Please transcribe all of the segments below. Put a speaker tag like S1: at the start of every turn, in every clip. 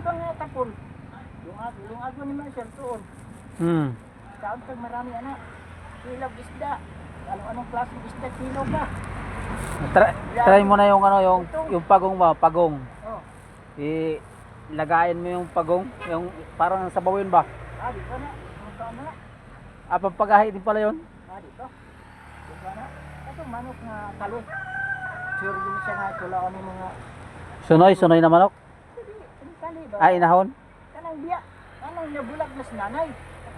S1: ba nga tapol? Yung ago ni Marcel tuon. Saan pag marami anak? Kilog isda. Anong klaseng isda kilo ka?
S2: Try mo na yung ano, yung pagong ba, pagong.
S1: Oh.
S2: Lagayin mo yung pagong, yung parang sabawin ba?
S1: Dito na. Magkaan na.
S2: Pampagahi din pala yun.
S1: Dito. Dito na. Ito manok na kali. Sure din siya nga tulaon ng mga
S2: Sunoy na manok.
S1: Hindi kali ba?
S2: Inahon.
S1: Kanang biya. Kanang nabulag na sinanay.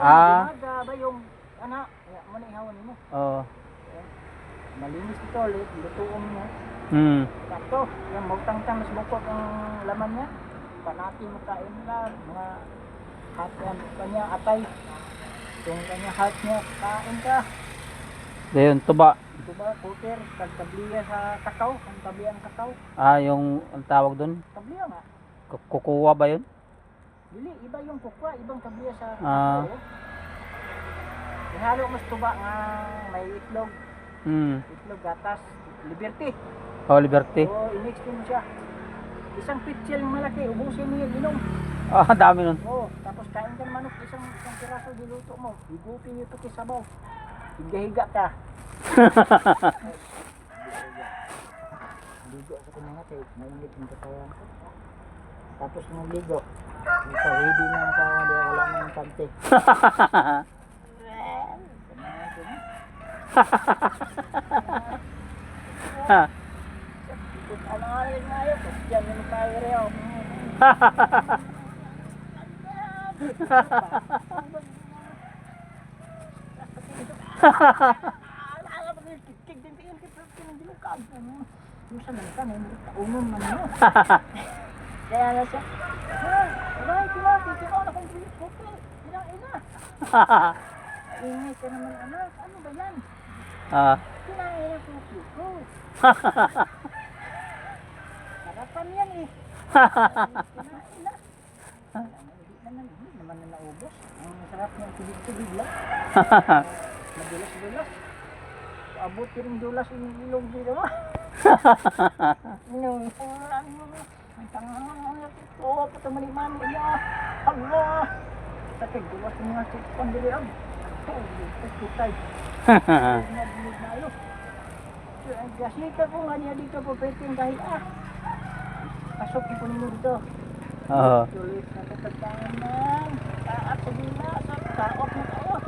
S1: Ba yung anak, manihawon mo.
S2: Oo.
S1: Malinis ito, lutuon niya. Sakto, yung magtangtang mas bukod ang laman niya. Panati mo kain lang, mga heart yan, kanya atay. Yung kanya heart niya, kain ka.
S2: Ayun, tuba.
S1: Tuba, puter, tabliya sa kakao, ang tabliya ng kakao.
S2: Yung ang tawag dun?
S1: Tabliya nga.
S2: Kukuha ba yun?
S1: Dili, iba yung kukwa, ibang tabliya sa kakao. Ihalo mas tuba nga may itlog. Itlog, gatas, Liberty.
S2: Oh, Liberty.
S1: I-mix mo siya. Isang pitchel malaki, ubusin niya inom.
S2: Dami nun.
S1: Tapos kain ka ng manok, isang piraso diluto mo. Higupin niyo ito kay sabaw. Higa-higa ka. Ligo sa kanya nga, mainit yung katawan ko. Tapos nung ligo, ready na ang sawa, di wala na yung kante. Ano nga rin nga yun? Diyan naman tayo rin ako. Kaya nga siya, alay, titi ko na kung puti, ilang ina. Ingay ka naman anak, ano ba yan? Kinain ang puti ko. Harapan yan eh. Kinain na. Hindi naman na naubos. Ang sarap niyang tubig-tubig lang. Madulas-dulas. Abot ko rin dulas yung ilong dito mo. Nung ulan mo. Ang tangang ito. Patamaliman mo niya. Allah. Sakit dulas yung mga pandiriam. Pagkutay. Nagbilig na ayo. Gasita ko nga niya dito po pwede yung kahit pasok yung punin mo dito. Tulis na katagtanan. Taat sa dila. Taot na tayo.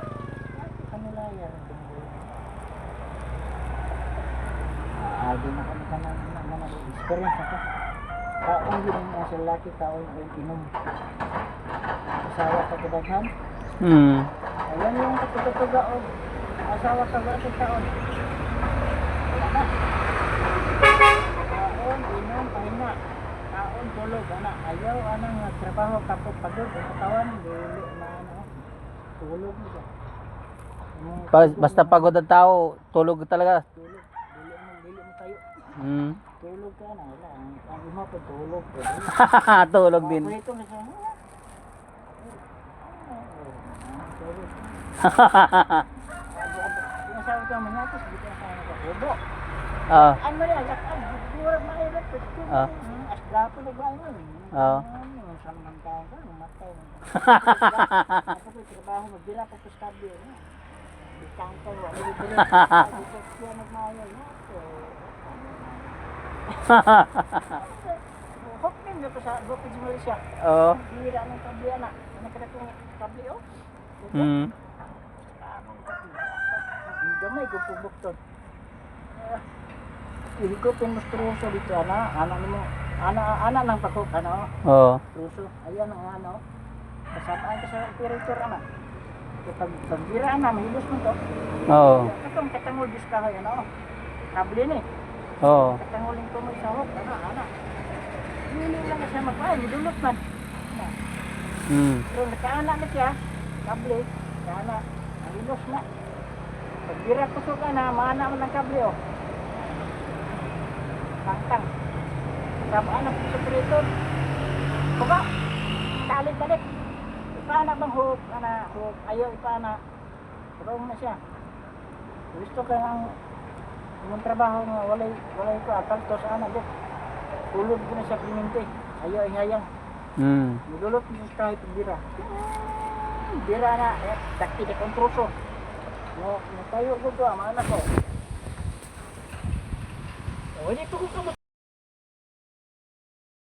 S1: Kanila yan. Agi na kami ka na experience ako. Taong yun ang sa laki, taong yung inom. Asawa sa kadaghan. Ayan yung katutuga o asawa sa bata taon. Wala na. Taon, inom, pahinga. Taon, tulog. Ayaw, anang trabaho, kapag pagod, ang katawan, dili na tulog mo siya.
S2: Basta pagod ang tao, tulog talaga.
S1: Tulog. Dili mo tayo. Tulog ka na. Wala. Ang ima po tulog.
S2: Tulog din.
S1: Ito na siya. Tulog. Sinasabi ko naman natin, dito na tayo nakakubo. Ano na, lakad. Burag mailat. Asgapo na ba yun? Saan man tayo ka? Matay. Ako po, trabaho, magbira ko po sa tabi. Bikangka, wala dito lang. Dito siya nagmayal. Hopin na po sa Gopid Malaysia. Bira ng tabi, anak. Nakita kong tabi, gamay ko pubukton. Higupin mo truso dito, anak ng pakok, truso. Ayan ang kasabaan ka sa operator, Pag bira, mahilus mo to. Itong katangol diskahoy, kable ni. Katangol yung tumoy sa hok, Hili lang na siya magpahay, midulot man. Pero nakaanak na siya, kable, nakaanak, mahilus na. Pag bira ko suka na, maana mo ng kable, Tangtang. Kasabaan ng operator. Kuba, talit-talit. Ipaana bang hook, hook, ayaw ipaana. Wrong na siya. Gusto ka ng trabaho nga, walay ko, atal to sa anak, Tulog ko na sa klimente. Ayaw ihayang. Nilulot mo kahit bira. Bira na, sakti na kong truso. No, tayo ko to, mga anak ko. O, hindi ko kung